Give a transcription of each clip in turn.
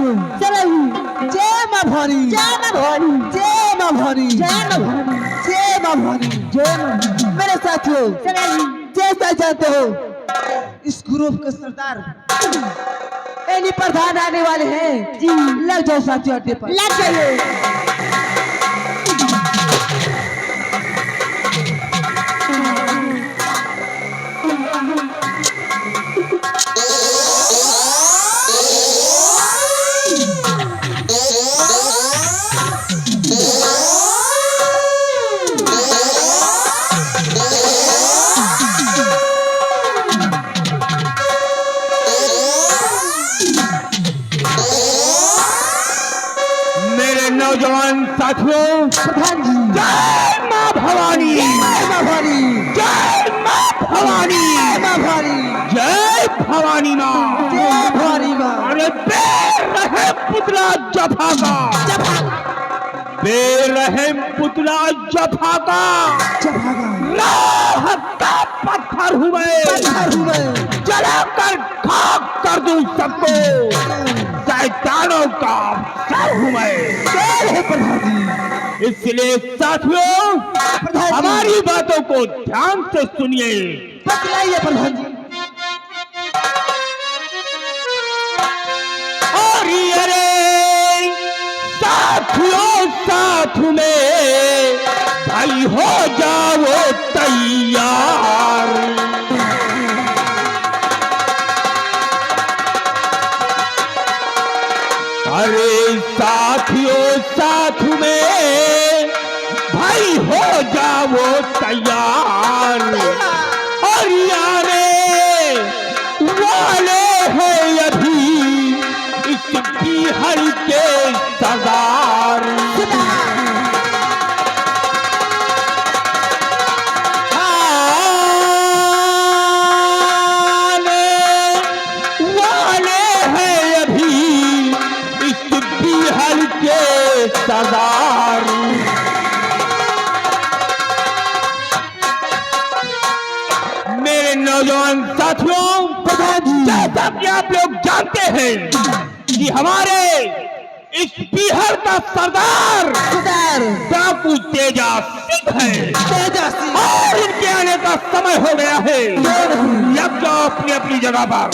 साथियों चलो जय मां भवानी जय मां भवानी जय मां भवानी जय मां भवानी जय मां भवानी जय मां। मेरे साथियों चलो जैसा जानते हो इस ग्रुप के सरदार एनी प्रधान आने वाले हैं जी लग जाओ साथियों अड्डे पर लग जाइए। मेरे नौजवान साथियों प्रधान जी जय मां भवानी जय मां भवानी जय मां भवानी जय मां भवानी जय भवानी मां जय भवानी मां अरे बेरहम पुतला जफा का बेरहम पुतला जफा का राह का पत्थर हुए जलाकर खाक कर दूं सबको शैतानों का सर हुए। इसलिए साथियों हमारी बातों को ध्यान से सुनिए। बतलाइए प्रधान जी। और अरे साथियों साथ में भाई हो जाओ तैयार। अरे साथियों साथ में भाई हो जाओ तैयार। और यारे वाले हैं अभी इस बिहार के सरदार। सरदार मेरे नौजवान साथियों जैसा कि आप लोग जानते हैं कि हमारे इस बिहार का सरदार डाकू तेजा सिंह है और इनके आने का समय हो गया है। लग जाओ अपनी अपनी जगह पर।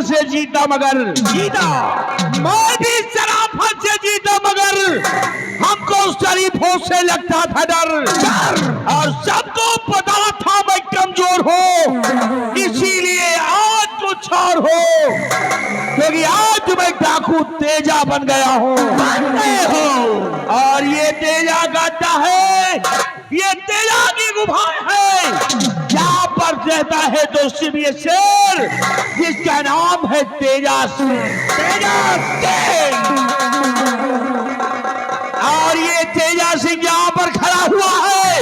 से जीता मगर जीता मैं भी शराफत से जीता मगर हमको शरीफों से लगता था डर और सबको पता था मैं कमजोर हूँ इसीलिए आज कुछ और हो क्योंकि आज मैं डाकू तेजा बन गया हूँ और ये तेजा गाता है ये तेजा की गुफाएं है जहाँ पर रहता है दोस्तों ये शेर जिसका नाम है तेजा सिंह और ये तेजा सिंह यहाँ पर खड़ा हुआ है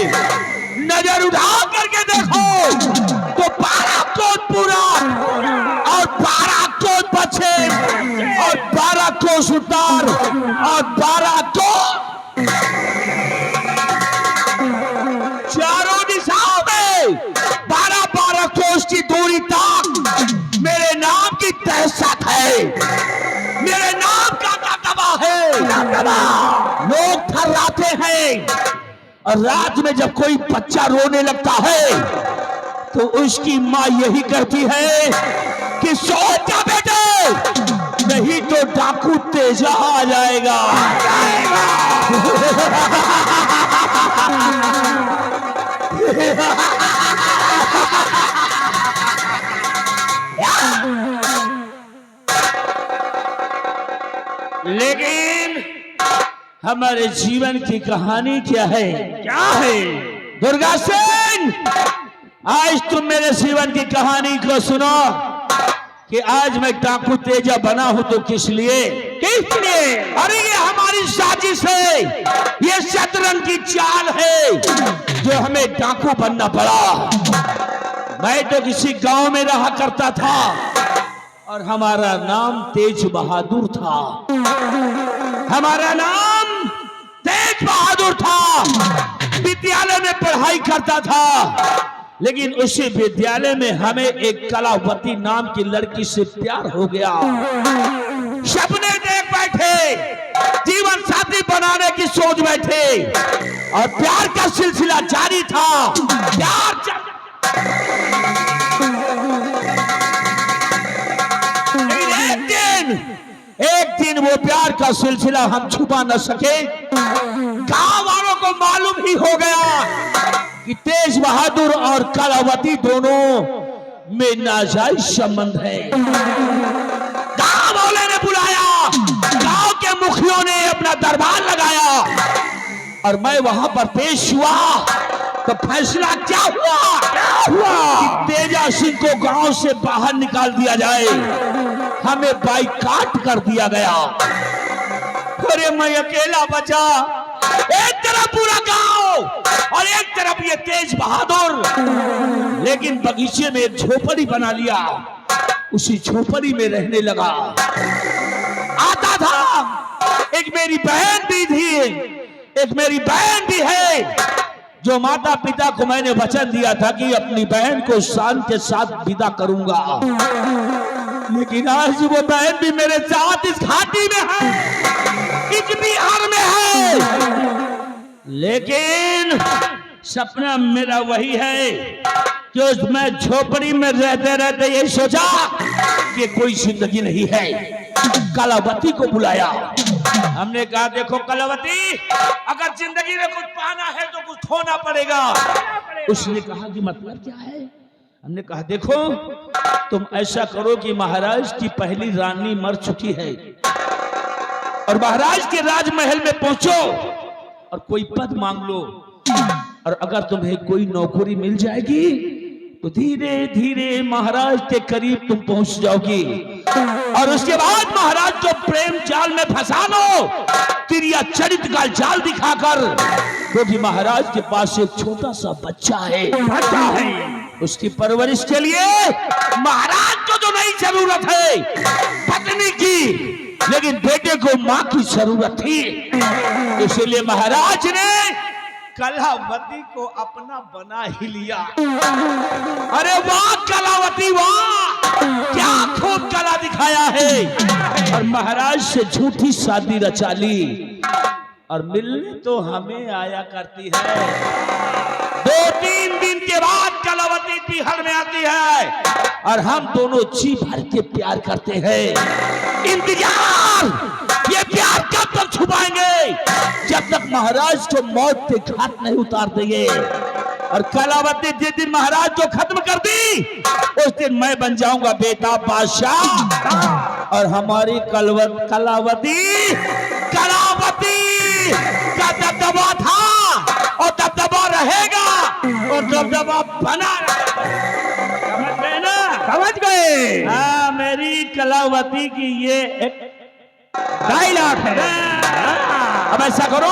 नजर उठा करके देखो तो बाराकोट पूरा और बाराकोट पश्चिम और बाराकोट उत्तर और बाराकोट चारों लोग थर्राते हैं और रात में जब कोई बच्चा रोने लगता है तो उसकी माँ यही कहती है कि सो जा बेटे, नहीं तो डाकू तेजा आ जाएगा। लेकिन हमारे जीवन की कहानी क्या है? क्या है दुर्गा सेन? आज तुम मेरे जीवन की कहानी को सुनो कि आज मैं डाकू तेजा बना हूं तो किस लिए? किस लिए? अरे ये हमारी साजिश है, ये शतरंज की चाल है जो हमें डाकू बनना पड़ा। मैं तो किसी गांव में रहा करता था और हमारा नाम तेज बहादुर था। हमारा नाम तेज बहादुर था। विद्यालय में पढ़ाई करता था, लेकिन उसी विद्यालय में हमें एक कलावती नाम की लड़की से प्यार हो गया। सपने देख बैठे, जीवन साथी बनाने की सोच बैठे और प्यार का सिलसिला जारी था। एक दिन वो प्यार का सिलसिला हम छुपा न सके। गांव वालों को मालूम ही हो गया कि तेज बहादुर और कलावती दोनों में नाजायज संबंध है। गांव वाले ने बुलाया, गांव के मुखियों ने अपना दरबार लगाया और मैं वहां पर पेश हुआ। तो फैसला क्या हुआ? कि तेजा सिंह को गांव से बाहर निकाल दिया जाए। हमें बाइकाट कर दिया गया। अरे मैं अकेला बचा, एक तरफ पूरा गांव और एक तरफ ये तेज बहादुर। लेकिन बगीचे में एक झोपड़ी बना लिया, उसी झोपड़ी में रहने लगा। आता था, एक मेरी बहन भी थी, एक मेरी बहन भी है जो माता पिता को मैंने वचन दिया था कि अपनी बहन को शान के साथ विदा करूंगा। लेकिन आज वो बहन भी मेरे साथ इस घाटी में है, इस बिहार में है। लेकिन सपना मेरा वही है कि मैं झोपड़ी में रहते रहते ये सोचा कि कोई जिंदगी नहीं है। कलावती को बुलाया, हमने कहा देखो कलावती, अगर जिंदगी में कुछ पाना है तो कुछ खोना पड़ेगा। उसने कहा कि मतलब क्या है? हमने कहा देखो, तुम ऐसा करो कि महाराज की पहली रानी मर चुकी है और महाराज के राजमहल में पहुंचो और कोई पद मांग लो, और अगर तुम्हें कोई नौकरी मिल जाएगी तो धीरे धीरे महाराज के करीब तुम पहुंच जाओगी। और उसके बाद महाराज को प्रेम जाल में फंसा लो, तिरिया चरित का जाल दिखाकर, क्योंकि महाराज के पास एक छोटा सा बच्चा है। उसकी परवरिश के लिए महाराज को तो नहीं जरूरत है पत्नी की, लेकिन बेटे को मां की जरूरत थी। इसलिए महाराज ने कलावती को अपना बना ही लिया। अरे वाह कलावती वाह, क्या खूब कला दिखाया है। और महाराज से झूठी शादी रचा ली और मिलने तो हमें आया करती है। 2-3 दिन के बाद कलावती बिहार में आती है और हम दोनों जी भर के प्यार करते हैं। इंतजार, ये प्यार कब तक छुपाएंगे? जब तक महाराज को मौत के घाट नहीं उतार देंगे। और कलावती जिस दिन महाराज को खत्म कर दी, उस दिन मैं बन जाऊंगा बेटा बादशाह। और हमारी कलावती का दबदबा था और दबदबा रहेगा और दबदबा बना रहेगा। समझ गए ना? समझ गए? हाँ, मेरी कलावती की ये एक डायलॉग है। अब ऐसा करो,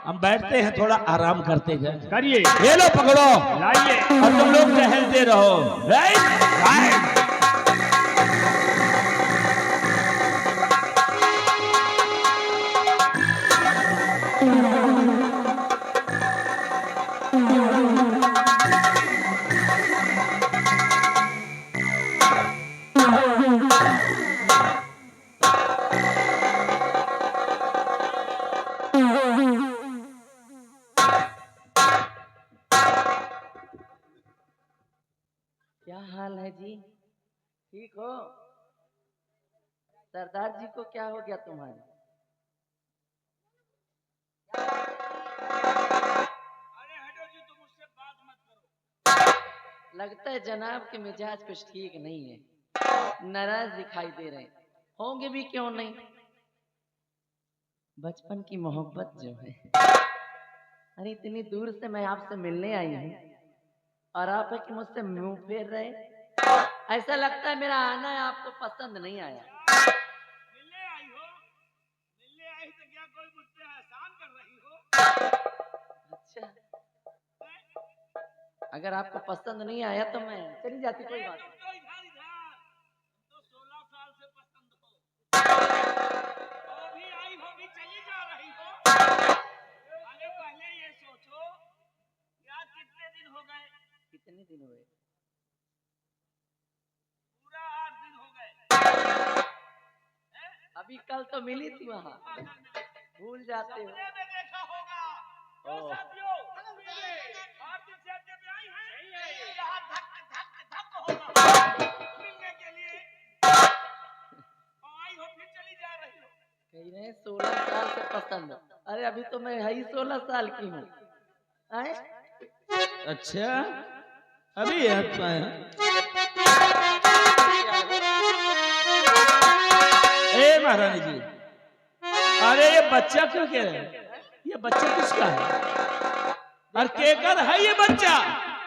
हम बैठते हैं, थोड़ा आराम करते हैं। करिए, ये लो पकड़ो, लाइए, और तुम लोग टहलते रहो। राइट? जी ठीक हो? सरदार जी को क्या हो गया तुम्हारे? लगता है जनाब के मिजाज कुछ ठीक नहीं है, नाराज दिखाई दे रहे हैं। होंगे भी क्यों नहीं, बचपन की मोहब्बत जो है। अरे इतनी दूर से मैं आपसे मिलने आई हूँ और आप है कि मुझसे मुंह फेर रहे। ऐसा लगता है मेरा आना आपको पसंद नहीं आया। मिलने आई हो? मिलने आई तो क्या कोई मुझ पे एहसान कर रही हो? अच्छा, अगर आपको पसंद नहीं आया तो मैं चली जाती, कोई बात नहीं। तो इधर इधर तो 16 साल से पसंद हो, वो भी आई होगी, चली जा रही हो। अरे पहले ये सोचो यार कितने दिन हो गए? कितने दिन हुए? पूरा 8 दिन हो गए। अभी कल तो मिली थी वहाँ, भूल जाते हो। सपने में देखा होगा। क्यों साथियों? 8 दिन से आपके पे आई है, यहाँ धक धक धक होगा मिलने के लिए। आई हो फिर चली जा रही हो। कह रहे हैं 16 साल से पसंद। अरे अभी तो मैं ही 16 साल की हूँ। आए? अच्छा अभी आता है। ए महारानी जी, अरे ये बच्चा क्यों कह रहे हैं? ये बच्चा किसका है और केकर है ये बच्चा?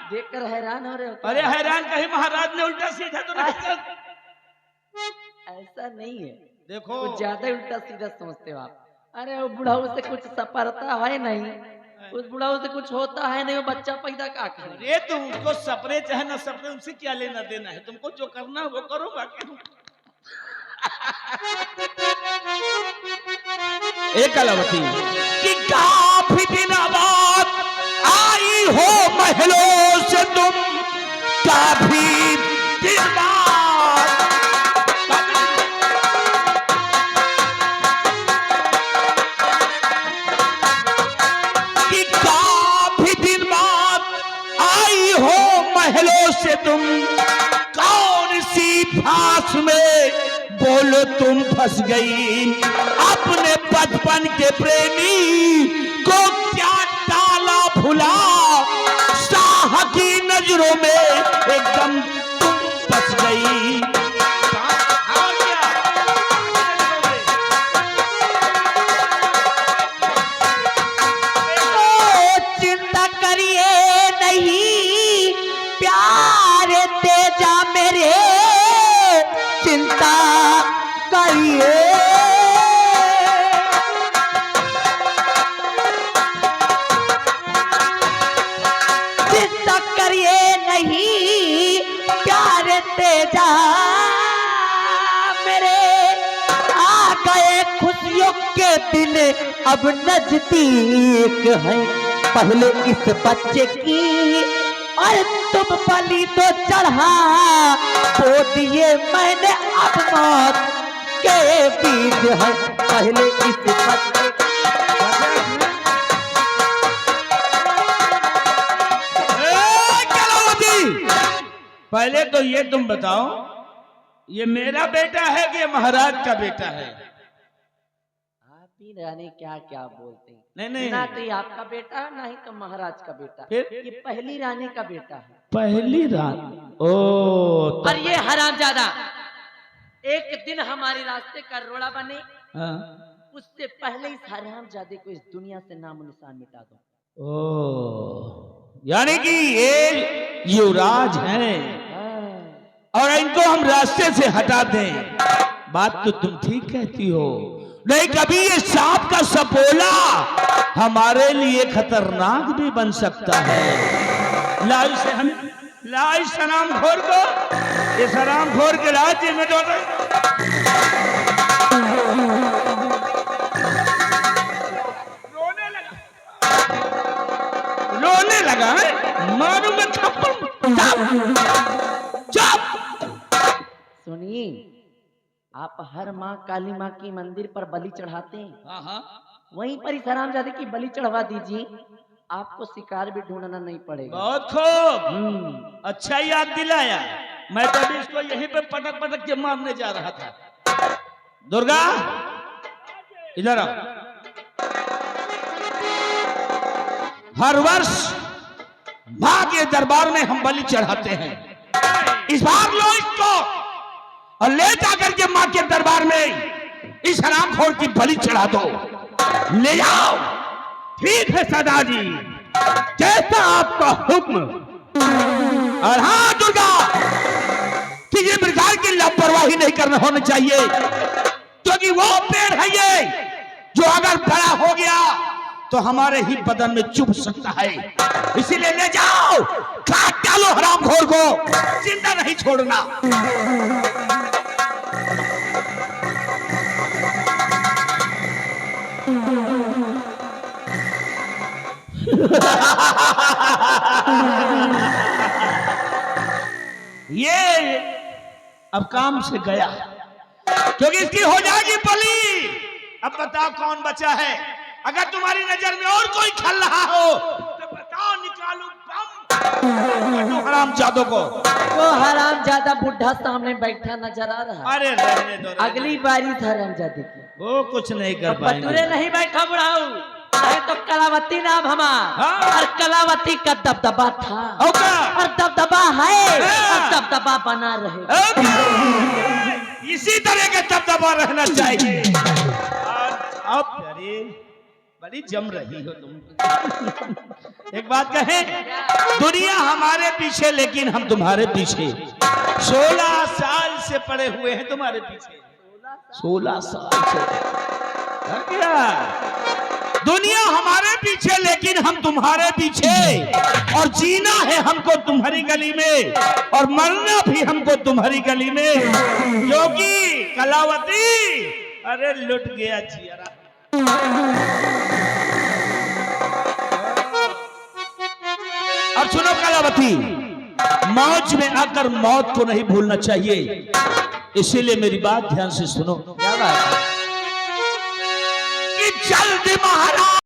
देखकर हैरान हो रहे हो? अरे हैरान कहीं महाराज ने उल्टा सीधा तो नहीं कर? ऐसा नहीं है, देखो कुछ ज्यादा उल्टा सीधा समझते हो आप। अरे वो बुढ़ाऊ से कुछ सपरता है नहीं, उस बुढ़ाऊ से कुछ होता है नहीं, वो बच्चा पैदा का करे। ये तो उसको सपरे चाहे ना सपरे, उनसे क्या लेना देना है? तुमको जो करना है वो करो, बाकी एक कलावती कि काफी दिन बाद आई हो महलों से तुम, काफी दिन बाद। कि काफी दिन बाद आई हो महलों से तुम, कौन सी फांस में बोलो तुम फंस गई, अपने बचपन के प्रेमी को क्या टाला भुला, शाह की नजरों में एकदम तुम फंस गई। चिंता करिए नहीं प्यार तेजा मेरे, चिंता करिए चिंता करिए नहीं प्यार तेजा मेरे, आ गए खुशियों के दिन अब नजदीक है, पहले इस बच्चे की और तुम बलि तो चढ़ा तो दिए मैंने, अब मौत के बीच है, पहले इस बच्चे पहले तो ये तुम बताओ, ये मेरा बेटा है कि ये महाराज का बेटा है? आप ही जाने क्या क्या बोलते हैं। नहीं नहीं, ना तो ये आपका बेटा है, ना ही तो महाराज का बेटा। फिर? ये पहली रानी का बेटा है। पहली रात। ओ और ये हरामजादा एक दिन हमारे रास्ते का रोड़ा बने, हाँ। उससे पहले इस हरामजादे को इस दुनिया से नामो निशान मिटा दो। ओ यानी कि ये युवराज हैं हाँ। और इनको हम रास्ते से हटा दें। बात तो तुम ठीक कहती हो, नहीं कभी ये सांप का सपोला हमारे लिए खतरनाक भी बन सकता है। लाई से हम लाई सलाम खोर को, ये सलाम खोर के राज्य में रोने लगा है, मारूंगा थप्पड़। सुनिए, आप हर माँ काली माँ की मंदिर पर बलि चढ़ाते हैं, हाँ हाँ, वहीं पर इस हरामजादे की बलि चढ़वा दीजिए, आपको शिकार भी ढूंढना नहीं पड़ेगा। बहुत खूब, अच्छा याद दिलाया। मैं तो अभी इसको यहीं पे पटक पटक के मारने जा रहा था। दुर्गा इधर आओ। हर वर्ष माँ के दरबार में हम बलि चढ़ाते हैं। इस बार लो इसको और ले जाकर के माँ के दरबार में इस हरामखोर की बलि चढ़ा दो। ले जाओ। ठीक है सदा जी, जैसा आपका हुक्म। और हाँ दुर्गा, किसी प्रकार की लापरवाही नहीं करना होनी चाहिए, क्योंकि वो पेड़ है ये जो अगर बड़ा हो गया तो हमारे ही बदन में चुभ सकता है। इसीलिए ले जाओ, काट डालो हरामखोर को, जिंदा नहीं छोड़ना। ये अब काम से गया, क्योंकि इसकी हो जाएगी बलि। अब बताओ कौन बचा है? अगर तुम्हारी नजर में और कोई खल रहा हो तो बताओ, निकालू बम हरामजादों को। वो हरामजादा बुढ़ा सामने बैठा नजर आ रहा है। अरे रहने दो, अगली बारी था हरामजादे की। वो कुछ नहीं कर पाएंगे। बटुरे नहीं बैठा बुढ़ाऊ, है तो कलावती नाम हमारा। हाँ। और कलावती का दबदबा था और दबदबा है और दबदबा बना रहे। इसी तरह का दबदबा रहना चाहिए। अब अरे बड़ी जम रही हो तुम। एक बात कहें, दुनिया हमारे पीछे लेकिन हम तुम्हारे पीछे। 16 साल से पड़े हुए हैं तुम्हारे पीछे। 16 साल से क्या? दुनिया हमारे पीछे लेकिन हम तुम्हारे पीछे। और जीना है हमको तुम्हारी गली में और मरना भी हमको तुम्हारी गली में, क्योंकि कलावती अरे लुट गया जियरा। अब सुनो कलावती, मौज में आकर मौत को नहीं भूलना चाहिए, इसीलिए मेरी बात ध्यान से सुनो। क्या बात है? कि जल्द